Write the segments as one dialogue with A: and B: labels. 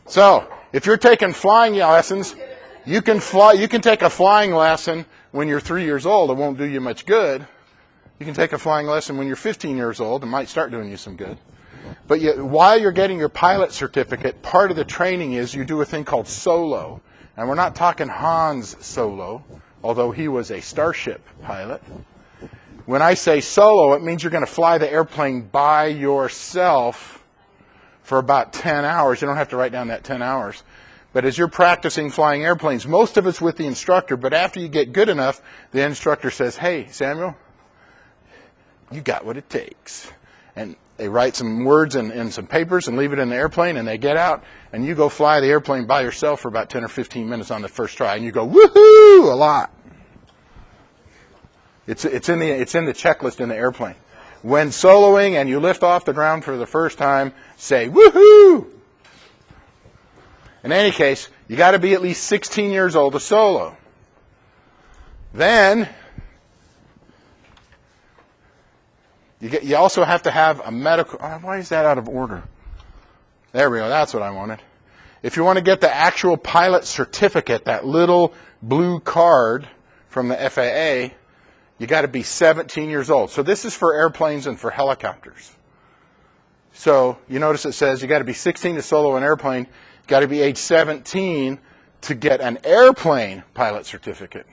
A: So, if you're taking flying lessons, you can take a flying lesson when you're 3 years old. It won't do you much good. You can take a flying lesson when you're 15 years old. It might start doing you some good. But while you're getting your pilot certificate, part of the training is you do a thing called solo. And we're not talking Hans Solo, although he was a Starship pilot. When I say solo, it means you're going to fly the airplane by yourself for about 10 hours. You don't have to write down that 10 hours. But as you're practicing flying airplanes, most of it's with the instructor, but after you get good enough, the instructor says, hey, Samuel, you got what it takes. And they write some words in some papers and leave it in the airplane, and they get out, and you go fly the airplane by yourself for about 10 or 15 minutes on the first try, and you go, woohoo, a lot. It's in the checklist in the airplane. When soloing and you lift off the ground for the first time, say, woohoo! In any case, you got to be at least 16 years old to solo. Then, you also have to have a medical... why is that out of order? There we go. That's what I wanted. If you want to get the actual pilot certificate, that little blue card from the FAA, you got to be 17 years old. So this is for airplanes and for helicopters. So you notice it says you got to be 16 to solo an airplane. You got to be age 17 to get an airplane pilot certificate.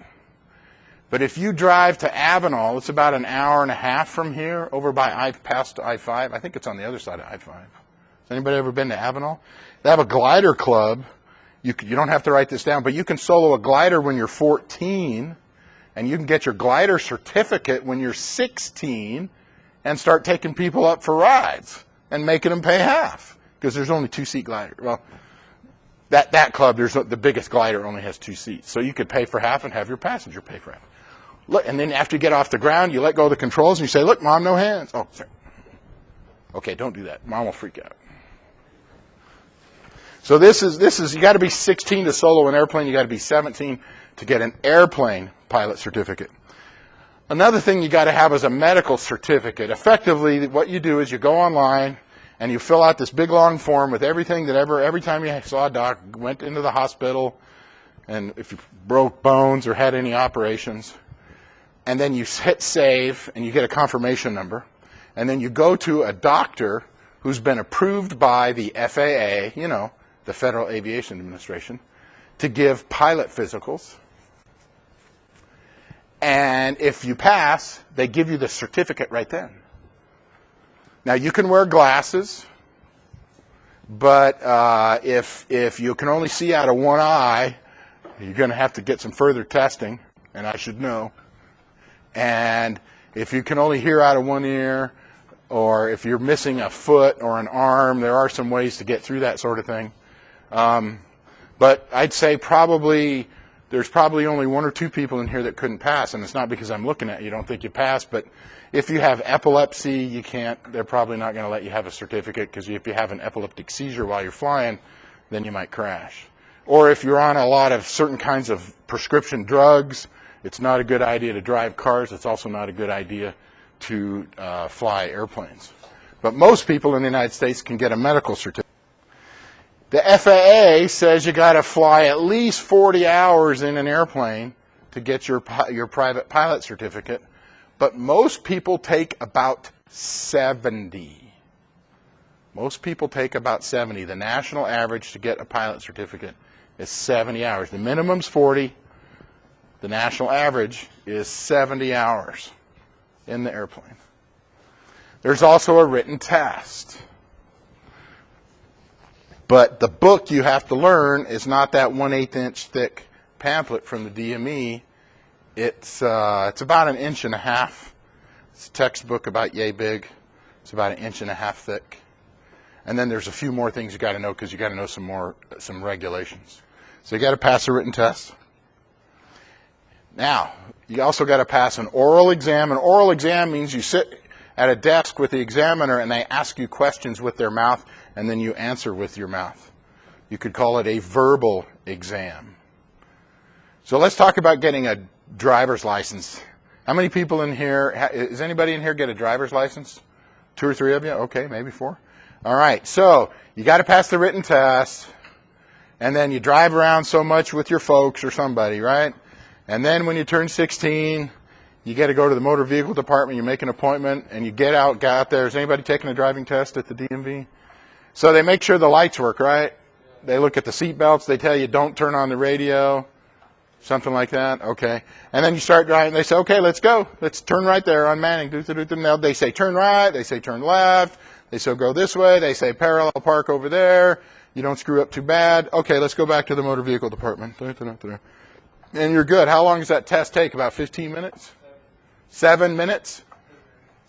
A: But if you drive to Avenal, it's about an hour and a half from here, over by past I-5. I think it's on the other side of I-5. Has anybody ever been to Avenal? They have a glider club. You don't have to write this down, but you can solo a glider when you're 14, and you can get your glider certificate when you're 16 and start taking people up for rides and making them pay half because there's only 2-seat glider. Well, that club, the biggest glider only has 2 seats, so you could pay for half and have your passenger pay for half. Look, and then after you get off the ground, you let go of the controls and you say, look, Mom, no hands. Oh, sorry. Okay, don't do that. Mom will freak out. So this is you got to be 16 to solo an airplane. You got to be 17 to get an airplane pilot certificate. Another thing you got to have is a medical certificate. Effectively, what you do is you go online and you fill out this big long form with everything that every time you saw a doc, went into the hospital, and if you broke bones or had any operations, and then you hit save and you get a confirmation number, and then you go to a doctor who's been approved by the FAA, the Federal Aviation Administration, to give pilot physicals. And if you pass, they give you the certificate right then. Now, you can wear glasses, but if you can only see out of one eye, you're going to have to get some further testing, and I should know. And if you can only hear out of one ear, or if you're missing a foot or an arm, there are some ways to get through that sort of thing. But I'd say there's probably only 1 or 2 people in here that couldn't pass, and it's not because I'm looking at you, don't think you passed, but if you have epilepsy, you can't, they're probably not going to let you have a certificate, because if you have an epileptic seizure while you're flying, then you might crash. Or if you're on a lot of certain kinds of prescription drugs, it's not a good idea to drive cars. It's also not a good idea to fly airplanes. But most people in the United States can get a medical certificate. The FAA says you got to fly at least 40 hours in an airplane to get your private pilot certificate, but most people take about 70. Most people take about 70. The national average to get a pilot certificate is 70 hours. The minimum's 40. The national average is 70 hours in the airplane. There's also a written test. But the book you have to learn is not that 1/8 inch thick pamphlet from the DME. It's about 1.5 inches. It's a textbook about yay big. It's about 1.5 inches thick. And then there's a few more things you got to know, because you got to know some regulations. So you got to pass a written test. Now, you also got to pass an oral exam. An oral exam means you sit at a desk with the examiner and they ask you questions with their mouth, and then you answer with your mouth. You could call it a verbal exam. So let's talk about getting a driver's license. How many people in here, does anybody in here get a driver's license? 2 or 3 of you? Okay, maybe 4. All right, so you got to pass the written test. and then you drive around so much with your folks or somebody, right? And then when you turn 16, you got to go to the motor vehicle department, you make an appointment, and you get out there. Is anybody taking a driving test at the DMV? So they make sure the lights work, right? They look at the seat belts, they tell you don't turn on the radio, something like that, okay. And then you start driving, they say, okay, let's go. Let's turn right there on Manning. They say turn right, they say turn left, they say go this way, they say parallel park over there, you don't screw up too bad. Okay, let's go back to the motor vehicle department. And you're good. How long does that test take? About 15 minutes? 7 minutes?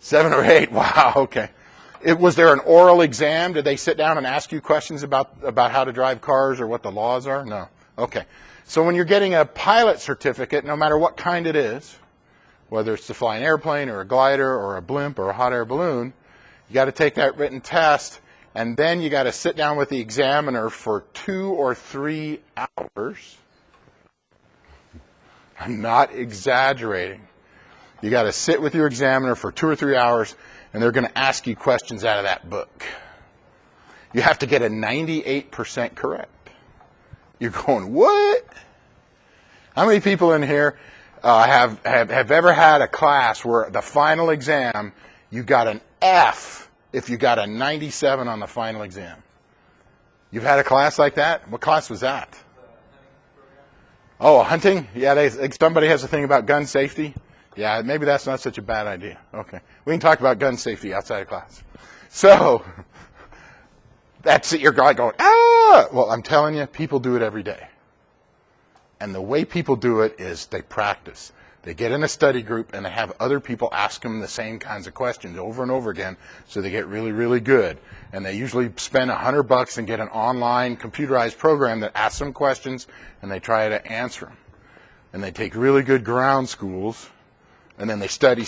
A: 7 or 8, wow, okay. Was there an oral exam? Did they sit down and ask you questions about how to drive cars or what the laws are? No. Okay. So when you're getting a pilot certificate, no matter what kind it is, whether it's to fly an airplane or a glider or a blimp or a hot air balloon, you got to take that written test, and then you got to sit down with the examiner for 2 or 3 hours. I'm not exaggerating. You got to sit with your examiner for 2 or 3 hours, and they're going to ask you questions out of that book. You have to get a 98% correct. You're going, what? How many people in here have ever had a class where the final exam, you got an F if you got a 97 on the final exam? You've had a class like that? What class was that? Oh, hunting? Yeah, somebody has a thing about gun safety. Yeah, maybe that's not such a bad idea. Okay. We can talk about gun safety outside of class. So, that's it. You're going, ah! Well, I'm telling you, people do it every day. And the way people do it is they practice. They get in a study group and they have other people ask them the same kinds of questions over and over again, so they get really, really good. And they usually spend $100 and get an online computerized program that asks them questions, and they try to answer them. And they take really good ground schools, and then they study.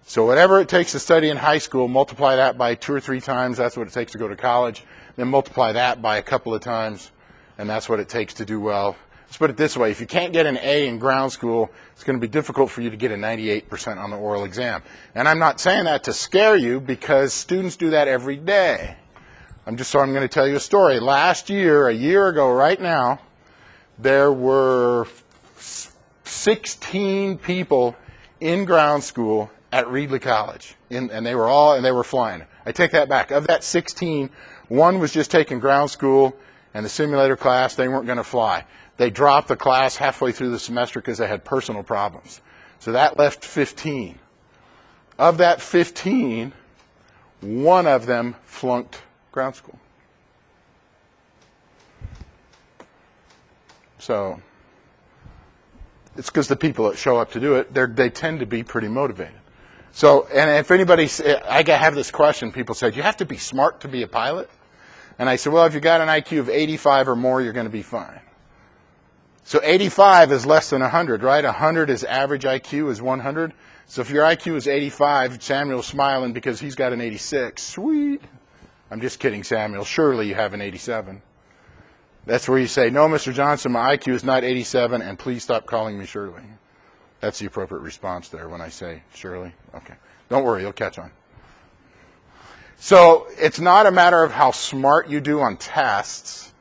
A: So whatever it takes to study in high school, multiply that by 2 or 3 times, that's what it takes to go to college. Then multiply that by a couple of times, and that's what it takes to do well. Let's put it this way. If you can't get an A in ground school, it's going to be difficult for you to get a 98% on the oral exam. And I'm not saying that to scare you, because students do that every day. I'm going to tell you a story. Last year, a year ago right now, there were 16 people in ground school at Reedley College, and they were flying. I take that back. Of that 16, 1 was just taking ground school and the simulator class. They weren't going to fly. They dropped the class halfway through the semester because they had personal problems. So that left 15. Of that 15, 1 of them flunked ground school. So it's because the people that show up to do it, they tend to be pretty motivated. So, and if anybody, I have this question, people say, do you have to be smart to be a pilot? And I said, well, if you got an IQ of 85 or more, you're going to be fine. So 85 is less than 100, right? 100 is average IQ is 100. So if your IQ is 85, Samuel's smiling because he's got an 86. Sweet. I'm just kidding, Samuel. Surely you have an 87. That's where you say, no, Mr. Johnson, my IQ is not 87, and please stop calling me Shirley. That's the appropriate response there when I say Shirley. Okay. Don't worry, you'll catch on. So it's not a matter of how smart you do on tests,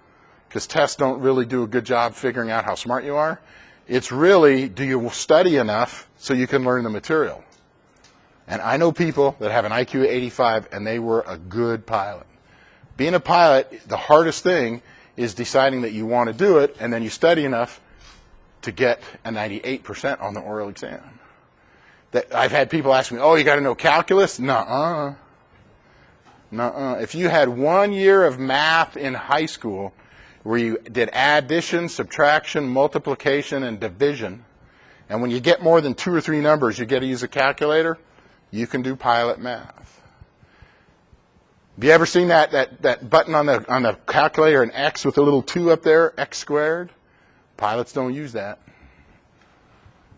A: because tests don't really do a good job figuring out how smart you are. It's really, do you study enough so you can learn the material? And I know people that have an IQ of 85, and they were a good pilot. Being a pilot, the hardest thing is deciding that you want to do it, and then you study enough to get a 98% on the oral exam. I've had people ask me, oh, you got to know calculus? Nuh-uh. Nuh-uh. If you had 1 year of math in high school where you did addition, subtraction, multiplication, and division, and when you get more than 2 or 3 numbers, you get to use a calculator, you can do pilot math. Have you ever seen that button on the calculator, an X with a little 2 up there, X squared? Pilots don't use that.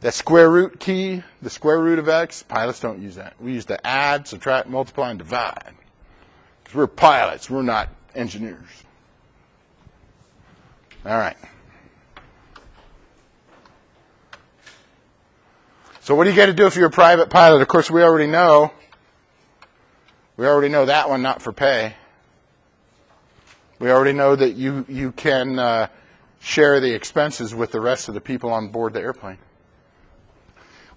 A: That square root key, the square root of X, pilots don't use that. We use to add, subtract, multiply, and divide. Because we're pilots, we're not engineers. All right. So what do you got to do if you're a private pilot? Of course, we already know that one, not for pay. We already know that you can share the expenses with the rest of the people on board the airplane.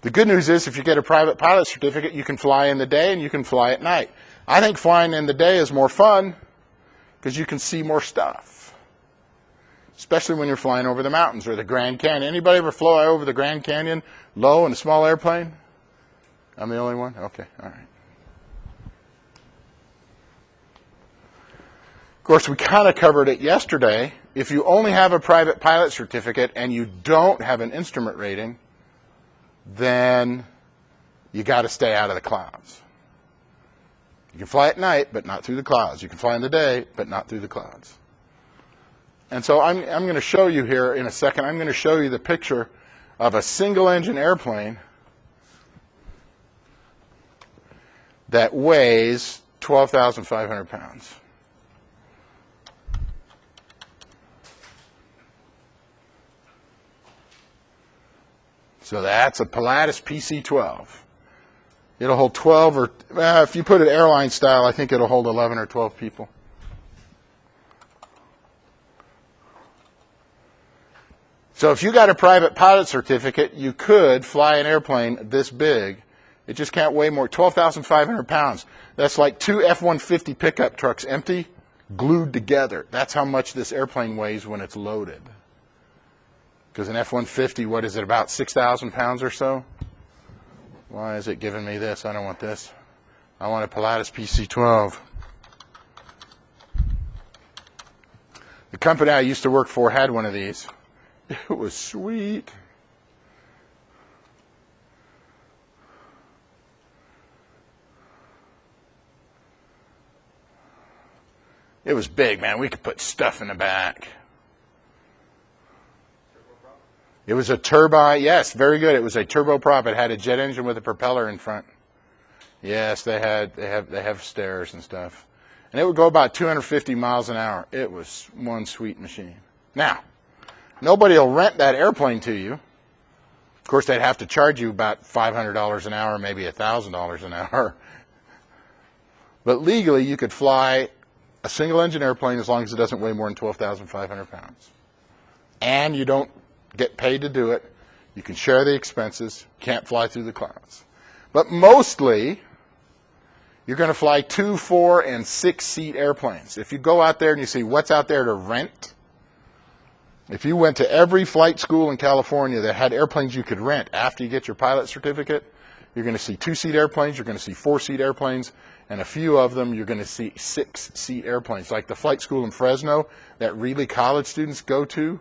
A: The good news is if you get a private pilot certificate, you can fly in the day and you can fly at night. I think flying in the day is more fun because you can see more stuff, especially when you're flying over the mountains or the Grand Canyon. Anybody ever fly over the Grand Canyon low in a small airplane? I'm the only one? Okay, all right. Of course, we kind of covered it yesterday. If you only have a private pilot certificate and you don't have an instrument rating, then you got to stay out of the clouds. You can fly at night, but not through the clouds. You can fly in the day, but not through the clouds. And so I'm going to show you here in a second, I'm going to show you the picture of a single-engine airplane that weighs 12,500 pounds. So that's a Pilatus PC-12. It'll hold 12 or, if you put it airline style, I think it'll hold 11 or 12 people. So if you got a private pilot certificate, you could fly an airplane this big. It just can't weigh more, 12,500 pounds. That's like 2 F-150 pickup trucks empty, glued together. That's how much this airplane weighs when it's loaded. Because an F-150, what is it, about 6,000 pounds or so? Why is it giving me this? I don't want this. I want a Pilatus PC-12. The company I used to work for had one of these. It was sweet. It was big, man. We could put stuff in the back. It was a turbine. Yes, very good. It was a turboprop. It had a jet engine with a propeller in front. Yes, they have stairs and stuff. And it would go about 250 miles an hour. It was one sweet machine. Now, nobody will rent that airplane to you. Of course, they'd have to charge you about $500 an hour, maybe $1,000 an hour. But legally, you could fly a single-engine airplane as long as it doesn't weigh more than 12,500 pounds. And you don't get paid to do it. You can share the expenses. Can't fly through the clouds. But mostly, you're going to fly 2, 4, and 6-seat airplanes. If you go out there and you see what's out there to rent, if you went to every flight school in California that had airplanes you could rent after you get your pilot certificate, you're going to see 2-seat airplanes, you're going to see 4-seat airplanes, and a few of them you're going to see 6-seat airplanes. Like the flight school in Fresno that really college students go to,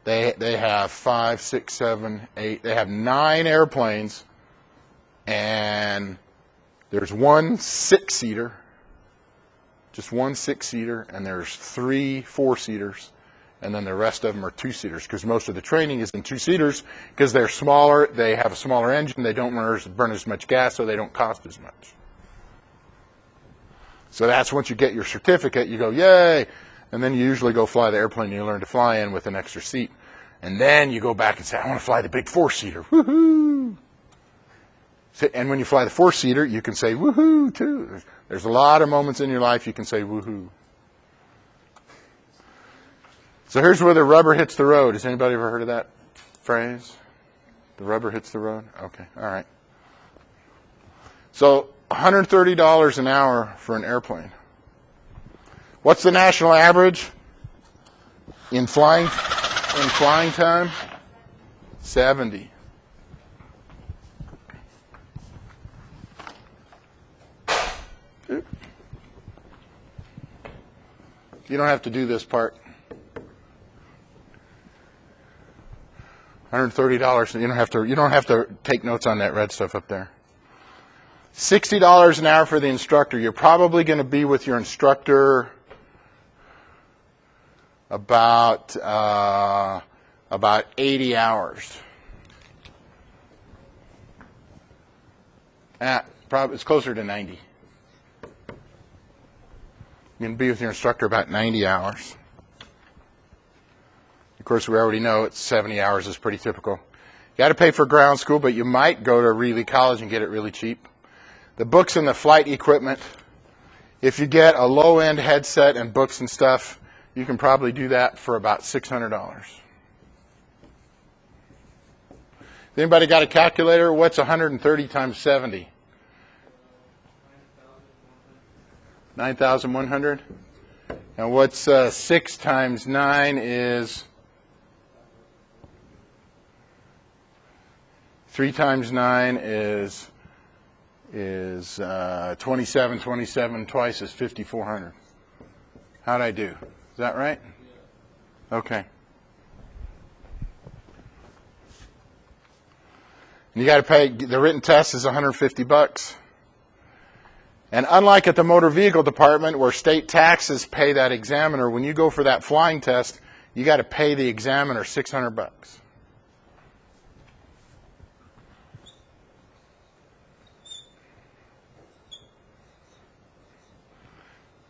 A: they have 5, 6, 7, 8, they have 9 airplanes, and there's one 6-seater, just one 6-seater, and there's 3 4-seaters, and then the rest of them are 2-seaters, because most of the training is in 2-seaters, because they're smaller, they have a smaller engine, they don't burn as much gas, so they don't cost as much. So that's once you get your certificate, you go, yay! And then you usually go fly the airplane you learn to fly in with an extra seat. And then you go back and say, I want to fly the big 4-seater. Woohoo! And when you fly the 4-seater, you can say woohoo too. There's a lot of moments in your life you can say woohoo. So here's where the rubber hits the road. Has anybody ever heard of that phrase? The rubber hits the road? Okay, all right. So $130 an hour for an airplane. What's the national average in flying time? 70. You don't have to do this part. $130. You don't have to take notes on that red stuff up there. $60 an hour for the instructor. You're probably going to be with your instructor about 80 hours. Probably it's closer to 90. You're going to be with your instructor about 90 hours. Of course, we already know it's 70 hours is pretty typical. You got to pay for ground school, but you might go to a really college and get it really cheap. The books and the flight equipment If you get a low-end headset and books and stuff, you can probably do that for about $600. Anybody got a calculator? What's 130 times 70? 9,100. And what's 6 times 9 is 3 times 9 is 27. 27 twice is 5,400. How'd I do? Is that right? Okay. You got to pay. The written test is $150. And unlike at the motor vehicle department where state taxes pay that examiner, when you go for that flying test, you got to pay the examiner $600.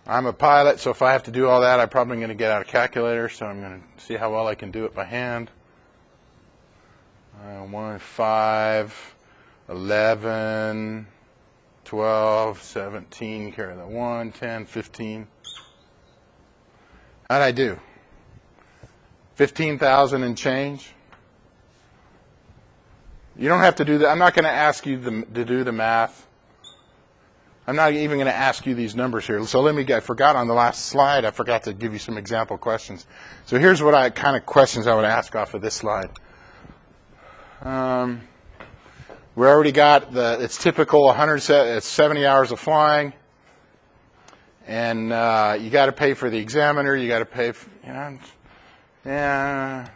A: I'm a pilot, so if I have to do all that, I'm probably going to get out a calculator, so I'm going to see how well I can do it by hand. 1, 5, 11, 12, 17, carry the 1, 10, 15. How'd I do? 15,000 and change? You don't have to do that. I'm not going to ask you to do the math. I'm not even going to ask you these numbers here. So I forgot on the last slide, I forgot to give you some example questions. So here's what kind of questions I would ask off of this slide. We already got it's typical it's 70 hours of flying. And you got to pay for the examiner. You got to pay for, yeah.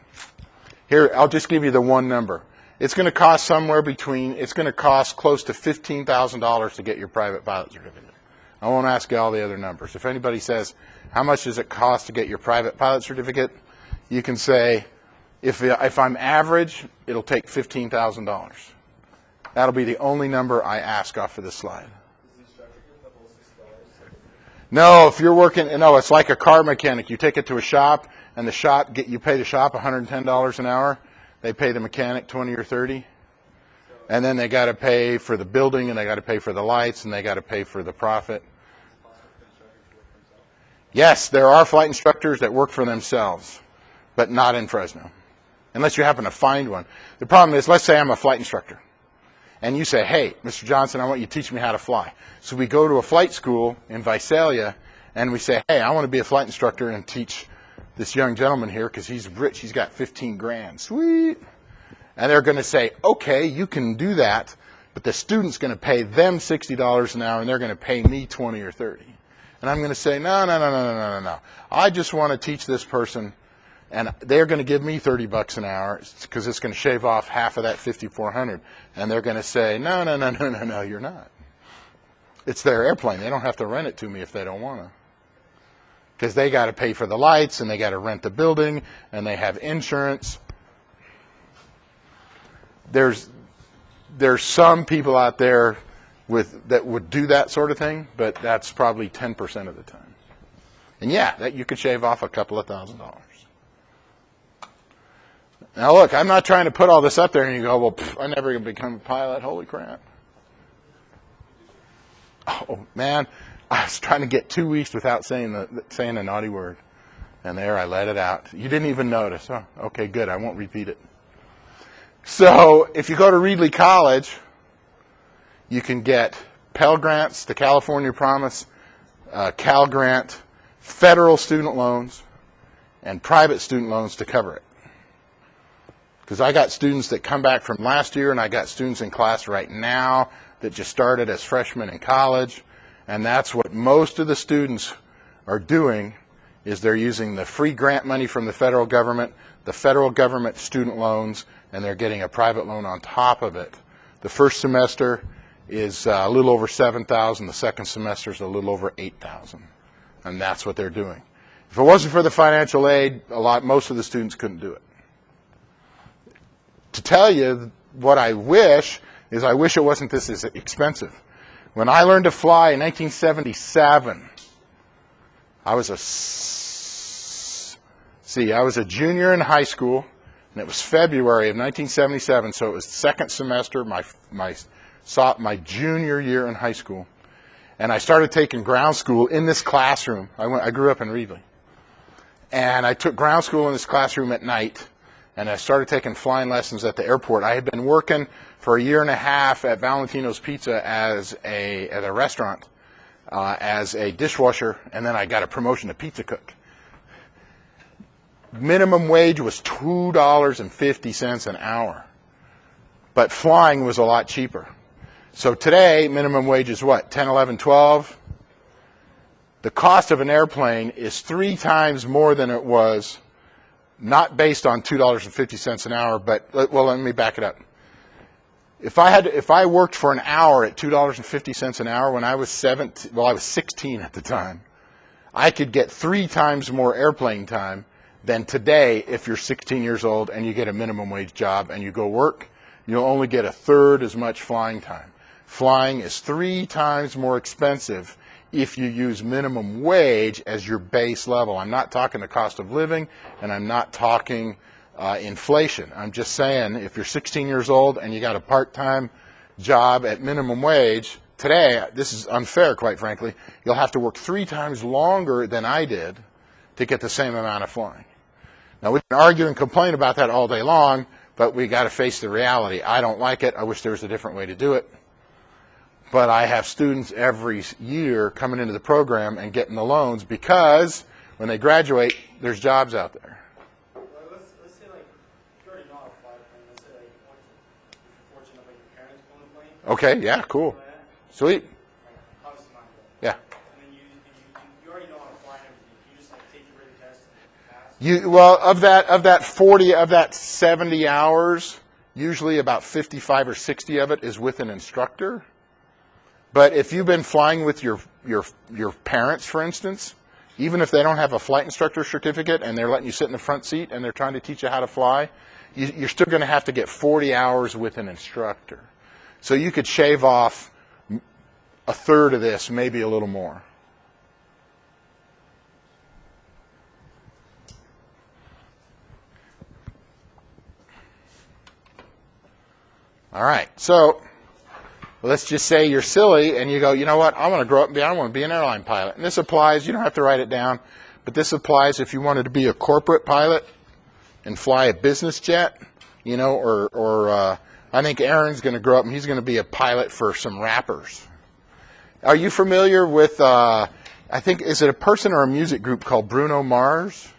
A: Here, I'll just give you the one number. It's going to cost it's going to cost close to $15,000 to get your private pilot certificate. I won't ask you all the other numbers. If anybody says, how much does it cost to get your private pilot certificate? You can say, if I'm average, it'll take $15,000. That'll be the only number I ask off of this slide. No, if you're working, no, it's like a car mechanic. You take it to a shop, and you pay the shop $110 an hour. They pay the mechanic 20 or 30, and then they got to pay for the building, and they got to pay for the lights, and they got to pay for the profit. Yes, there are flight instructors that work for themselves, but not in Fresno, unless you happen to find one. The problem is, let's say I'm a flight instructor, and you say, hey, Mr. Johnson, I want you to teach me how to fly. So we go to a flight school in Visalia, and we say, hey, I want to be a flight instructor and teach this young gentleman here because he's rich. He's got 15 grand. Sweet. And they're going to say, okay, you can do that, but the student's going to pay them $60 an hour, and they're going to pay me 20 or 30. And I'm going to say, no. I just want to teach this person, and they're going to give me $30 an hour because it's going to shave off half of that 5,400. And they're going to say, no, you're not. It's their airplane. They don't have to rent it to me if they don't want to. Because they got to pay for the lights, and they got to rent the building, and they have insurance. There's some people out there that would do that sort of thing, but that's probably 10% of the time. And yeah, that you could shave off a couple of $1,000s. Now look, I'm not trying to put all this up there and you go, well, I'm never going to become a pilot. Holy crap. Oh, man. I was trying to get 2 weeks without saying a naughty word. And there, I let it out. You didn't even notice. Oh, okay, good. I won't repeat it. So if you go to Reedley College, you can get Pell Grants, the California Promise, Cal Grant, federal student loans, and private student loans to cover it. Because I got students that come back from last year, and I got students in class right now that just started as freshmen in college. And that's what most of the students are doing, is they're using the free grant money from the federal government student loans, and they're getting a private loan on top of it. The first semester is a little over $7,000. The second semester is a little over $8,000. And that's what they're doing. If it wasn't for the financial aid, most of the students couldn't do it. To tell you what I wish it wasn't this expensive. When I learned to fly in 1977, I was a junior in high school, and it was February of 1977, so it was the second semester, my junior year in high school. And I started taking ground school in this classroom. I grew up in Reedley. And I took ground school in this classroom at night, and I started taking flying lessons at the airport. I had been working for a year and a half at Valentino's Pizza at a restaurant as a dishwasher, and then I got a promotion to pizza cook. Minimum wage was $2.50 an hour, but flying was a lot cheaper. So today, minimum wage is what, 10, 11, 12? The cost of an airplane is 3 times more than it was, not based on $2.50 an hour, but, well, let me back it up. If I worked for an hour at $2.50 an hour when I was 16 at the time, I could get 3 times more airplane time than today if you're 16 years old and you get a minimum wage job and you go work, you'll only get 1/3 as much flying time. Flying is 3 times more expensive if you use minimum wage as your base level. I'm not talking the cost of living, and I'm not talking inflation. I'm just saying if you're 16 years old and you got a part-time job at minimum wage, today, this is unfair, quite frankly, you'll have to work 3 times longer than I did to get the same amount of flying. Now, we can argue and complain about that all day long, but we got to face the reality. I don't like it. I wish there was a different way to do it. But I have students every year coming into the program and getting the loans because when they graduate, there's jobs out there.
B: Well, let's say, like, you already know how to fly a plane. Let's say, like, you're fortunate, like, your parents own a plane.
A: Okay, yeah, cool. Sweet.
B: Obviously not good.
A: Yeah.
B: And then you already know how to fly and everything. You just, like, take your written test and pass.
A: Well, of that 40, of that 70 hours, usually about 55 or 60 of it is with an instructor. But if you've been flying with your parents, for instance, even if they don't have a flight instructor certificate and they're letting you sit in the front seat and they're trying to teach you how to fly, you're still going to have to get 40 hours with an instructor. So you could shave off 1/3 of this, maybe a little more. All right, so let's just say you're silly and you go, you know what, I want to grow up and I want to be an airline pilot. And this applies, you don't have to write it down, but this applies if you wanted to be a corporate pilot and fly a business jet, you know, or I think Aaron's going to grow up and he's going to be a pilot for some rappers. Are you familiar with, I think, is it a person or a music group called Bruno Mars?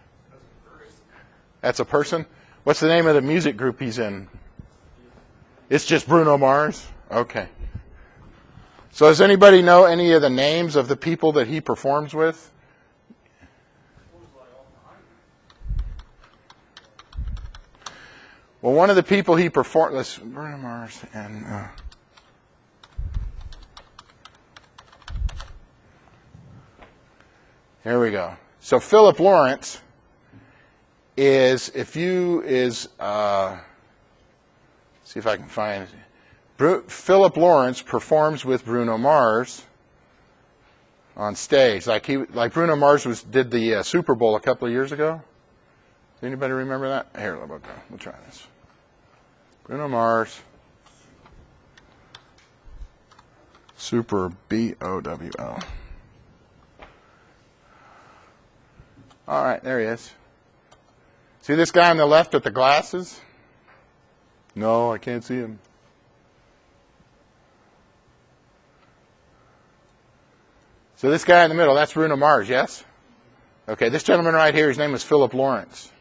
A: That's a person? What's the name of the music group he's in? It's just Bruno Mars? Okay. So does anybody know any of the names of the people that he performs with? Well, one of the people he performed, Bruno Mars, and here we go. So Philip Lawrence is, see if I can find it. Philip Lawrence performs with Bruno Mars on stage, like Bruno Mars did the Super Bowl a couple of years ago. Does anybody remember that? Here, we'll try this. Bruno Mars, Super BOWO. All right, there he is. See this guy on the left with the glasses? No, I can't see him. So this guy in the middle, that's Bruno Mars, yes? Okay, this gentleman right here, his name is Philip Lawrence.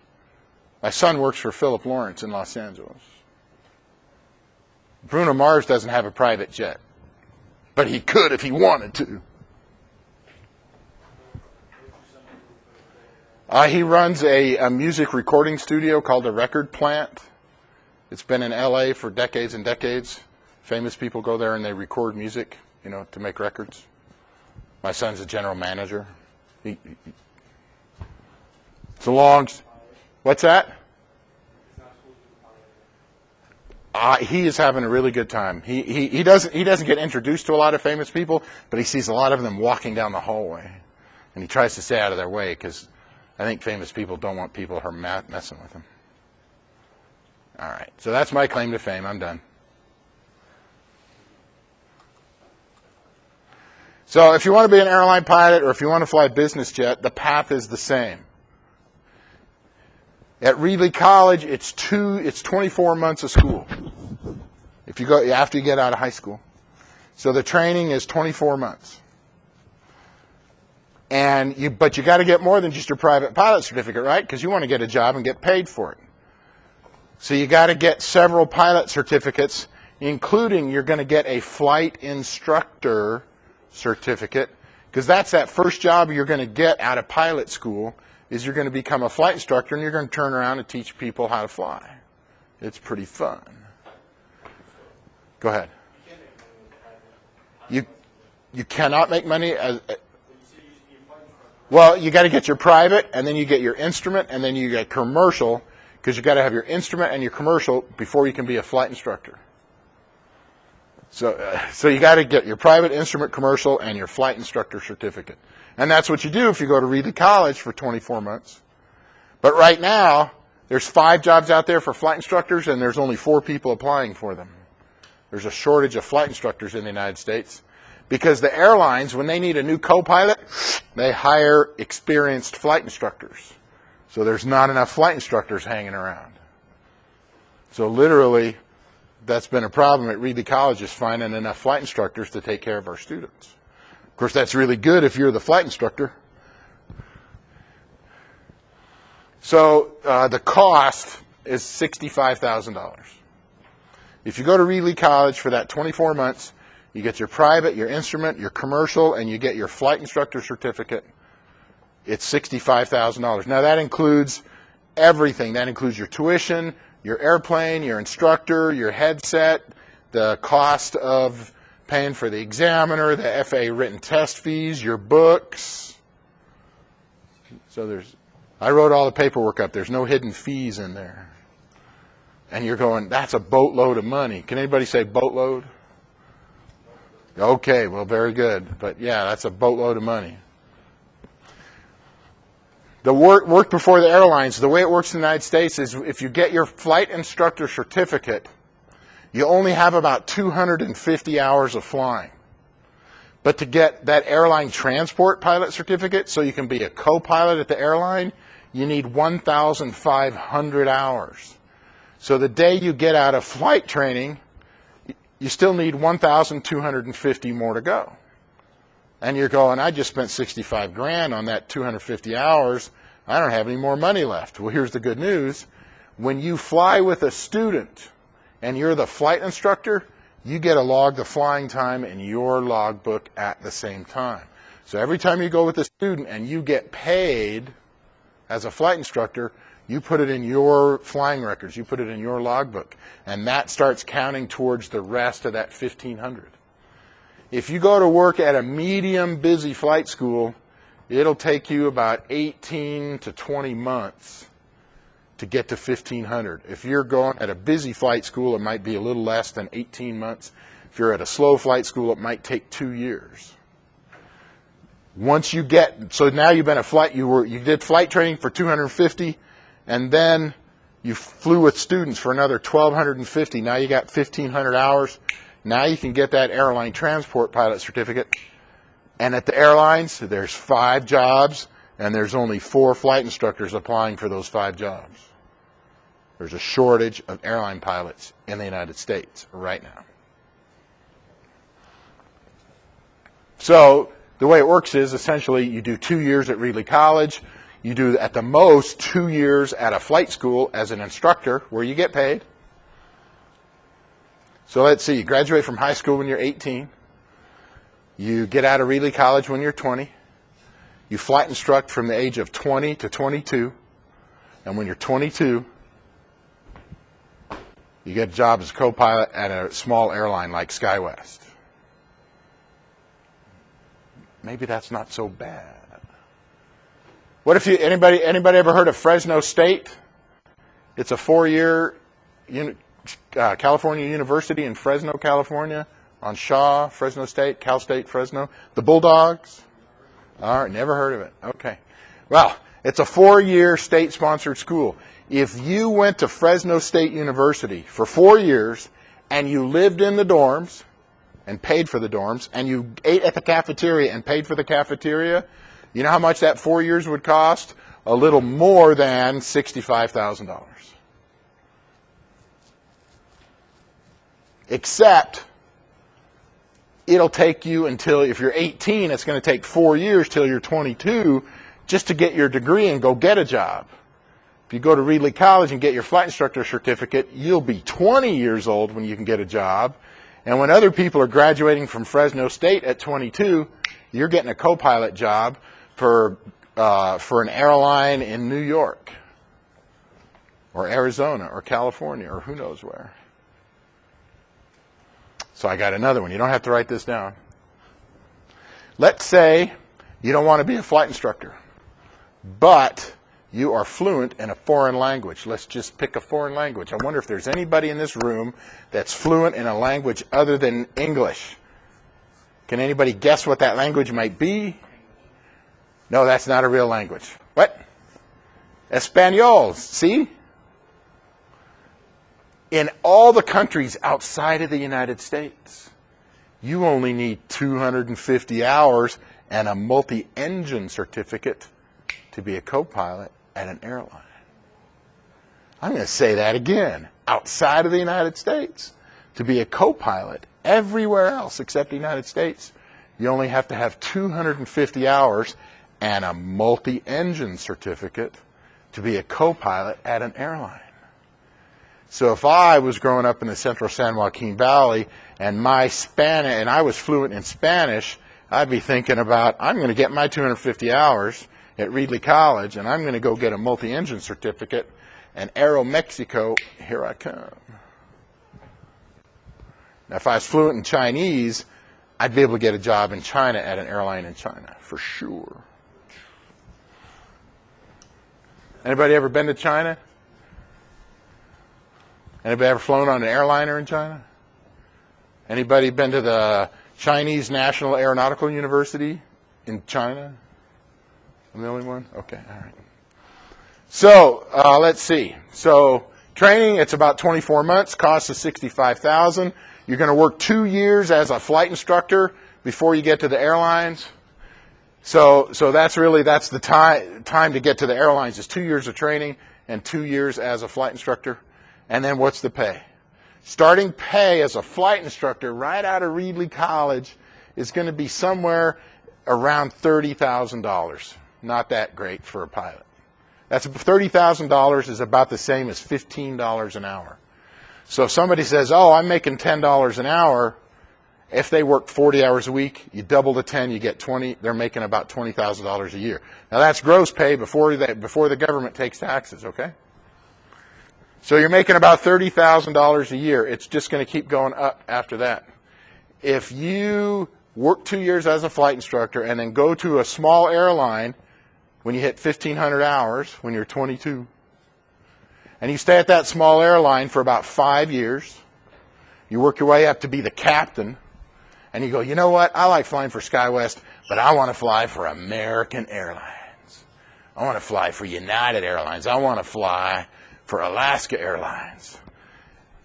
A: My son works for Philip Lawrence in Los Angeles. Bruno Mars doesn't have a private jet, but he could if he wanted to. He runs a music recording studio called the Record Plant. It's been in LA for decades and decades. Famous people go there and they record music, you know, to make records. My son's a general manager. It's a long. What's that? He is having a really good time. He doesn't get introduced to a lot of famous people, but he sees a lot of them walking down the hallway, and he tries to stay out of their way because I think famous people don't want people who are messing with them. All right, so that's my claim to fame. I'm done. So if you want to be an airline pilot or if you want to fly a business jet, the path is the same. At Reedley College, it's 24 months of school. If you go after you get out of high school. So the training is 24 months. But you got to get more than just your private pilot certificate, right? Because you want to get a job and get paid for it. So you got to get several pilot certificates, including you're going to get a flight instructor certificate, because that's that first job you're going to get out of pilot school, is you're going to become a flight instructor and you're going to turn around and teach people how to fly. It's pretty fun. Go ahead. You cannot make money as... Well, you got to get your private, and then you get your instrument, and then you get commercial, because you got to have your instrument and your commercial before you can be a flight instructor. So you got to get your private, instrument, commercial, and your flight instructor certificate. And that's what you do if you go to Reedley College for 24 months. But right now, there's 5 jobs out there for flight instructors, and there's only 4 people applying for them. There's a shortage of flight instructors in the United States. Because the airlines, when they need a new co-pilot, they hire experienced flight instructors. So there's not enough flight instructors hanging around. So literally, that's been a problem at Reedley College, is finding enough flight instructors to take care of our students. Of course, that's really good if you're the flight instructor. So the cost is $65,000. If you go to Reedley College for that 24 months, you get your private, your instrument, your commercial, and you get your flight instructor certificate. It's $65,000. Now, that includes everything. That includes your tuition, your airplane, your instructor, your headset, the cost of paying for the examiner, the FAA written test fees, your books. So I wrote all the paperwork up. There's no hidden fees in there. And you're going, that's a boatload of money. Can anybody say boatload? Okay, well, very good. But yeah, that's a boatload of money. The work before the airlines, the way it works in the United States is if you get your flight instructor certificate, you only have about 250 hours of flying. But to get that airline transport pilot certificate, so you can be a co-pilot at the airline, you need 1,500 hours. So the day you get out of flight training, you still need 1,250 more to go. And you're going, I just spent 65 grand on that 250 hours. I don't have any more money left. Well, here's the good news. When you fly with a student and you're the flight instructor, you get to log the flying time in your logbook at the same time. So every time you go with a student and you get paid as a flight instructor, you put it in your flying records, you put it in your logbook, and that starts counting towards the rest of that 1,500. If you go to work at a medium busy flight school, it'll take you about 18 to 20 months to get to 1,500. If you're going at a busy flight school, it might be a little less than 18 months. If you're at a slow flight school, it might take 2 years. Once you get, so now you've been a flight, you did flight training for 250, and then you flew with students for another 1,250. Now you got 1,500 hours. Now you can get that airline transport pilot certificate. And at the airlines, there's 5 jobs, and there's only 4 flight instructors applying for those 5 jobs. There's a shortage of airline pilots in the United States right now. So the way it works is essentially you do 2 years at Reedley College. You do at the most 2 years at a flight school as an instructor where you get paid. So let's see, you graduate from high school when you're 18. You get out of Reedley College when you're 20. You flight instruct from the age of 20 to 22. And when you're 22, you get a job as a co-pilot at a small airline like SkyWest. Maybe that's not so bad. What if anybody ever heard of Fresno State? It's a 4-year California University in Fresno, California, on Shaw, Fresno State, Cal State, Fresno. The Bulldogs? All right, never heard of it. Okay. Well, it's a 4-year state-sponsored school. If you went to Fresno State University for 4 years and you lived in the dorms and paid for the dorms, and you ate at the cafeteria and paid for the cafeteria, you know how much that 4 years would cost? A little more than $65,000. Except it'll take you until, if you're 18, it's going to take 4 years till you're 22 just to get your degree and go get a job. If you go to Reedley College and get your flight instructor certificate, you'll be 20 years old when you can get a job. And when other people are graduating from Fresno State at 22, you're getting a co-pilot job for an airline in New York or Arizona or California or who knows where. So I got another one. You don't have to write this down. Let's say you don't want to be a flight instructor, but you are fluent in a foreign language. Let's just pick a foreign language. I wonder if there's anybody in this room that's fluent in a language other than English. Can anybody guess what that language might be? No, that's not a real language. What? Espanol. See? In all the countries outside of the United States, you only need 250 hours and a multi-engine certificate to be a co-pilot at an airline. I'm going to say that again. Outside of the United States, to be a co-pilot everywhere else except the United States, you only have to have 250 hours and a multi-engine certificate to be a co-pilot at an airline. So if I was growing up in the central San Joaquin Valley and I was fluent in Spanish, I'd be thinking about, I'm going to get my 250 hours at Reedley College, and I'm going to go get a multi-engine certificate, and Aero Mexico, here I come. Now, if I was fluent in Chinese, I'd be able to get a job in China at an airline in China, for sure. Anybody ever been to China? Anybody ever flown on an airliner in China? Anybody been to the Chinese National Aeronautical University in China? I'm the only one? Okay, all right. So let's see. So training, it's about 24 months, cost is $65,000. You're going to work 2 years as a flight instructor before you get to the airlines. So that's the time to get to the airlines is 2 years of training and 2 years as a flight instructor. And then what's the pay? Starting pay as a flight instructor right out of Reedley College is going to be somewhere around $30,000. Not that great for a pilot. That's $30,000 is about the same as $15 an hour. So if somebody says, oh, I'm making $10 an hour, if they work 40 hours a week, you double the 10, you get 20. They're making about $20,000 a year. Now that's gross pay before the government takes taxes, okay? So you're making about $30,000 a year. It's just going to keep going up after that. If you work 2 years as a flight instructor and then go to a small airline when you hit 1,500 hours when you're 22, and you stay at that small airline for about 5 years, you work your way up to be the captain, and you go, you know what, I like flying for SkyWest, but I want to fly for American Airlines. I want to fly for United Airlines. I want to fly for Alaska Airlines.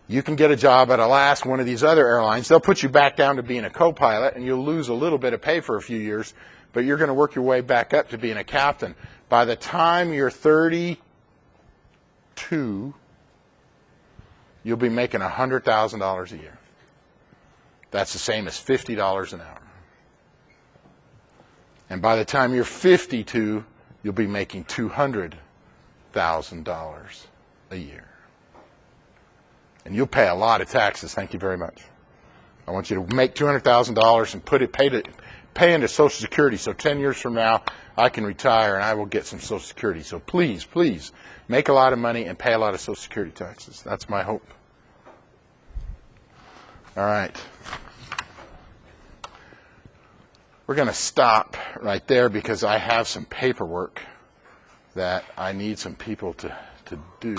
A: You can get a job at Alaska, one of these other airlines. They'll put you back down to being a co-pilot, and you'll lose a little bit of pay for a few years, but you're going to work your way back up to being a captain. By the time you're 32, you'll be making $100,000 a year. That's the same as $50 an hour. And by the time you're 52, you'll be making $200,000 a year. And you'll pay a lot of taxes. Thank you very much. I want you to make $200,000 and pay into Social Security, so 10 years from now I can retire and I will get some Social Security. So please, please make a lot of money and pay a lot of Social Security taxes. That's my hope. All right. We're going to stop right there because I have some paperwork that I need some people to do.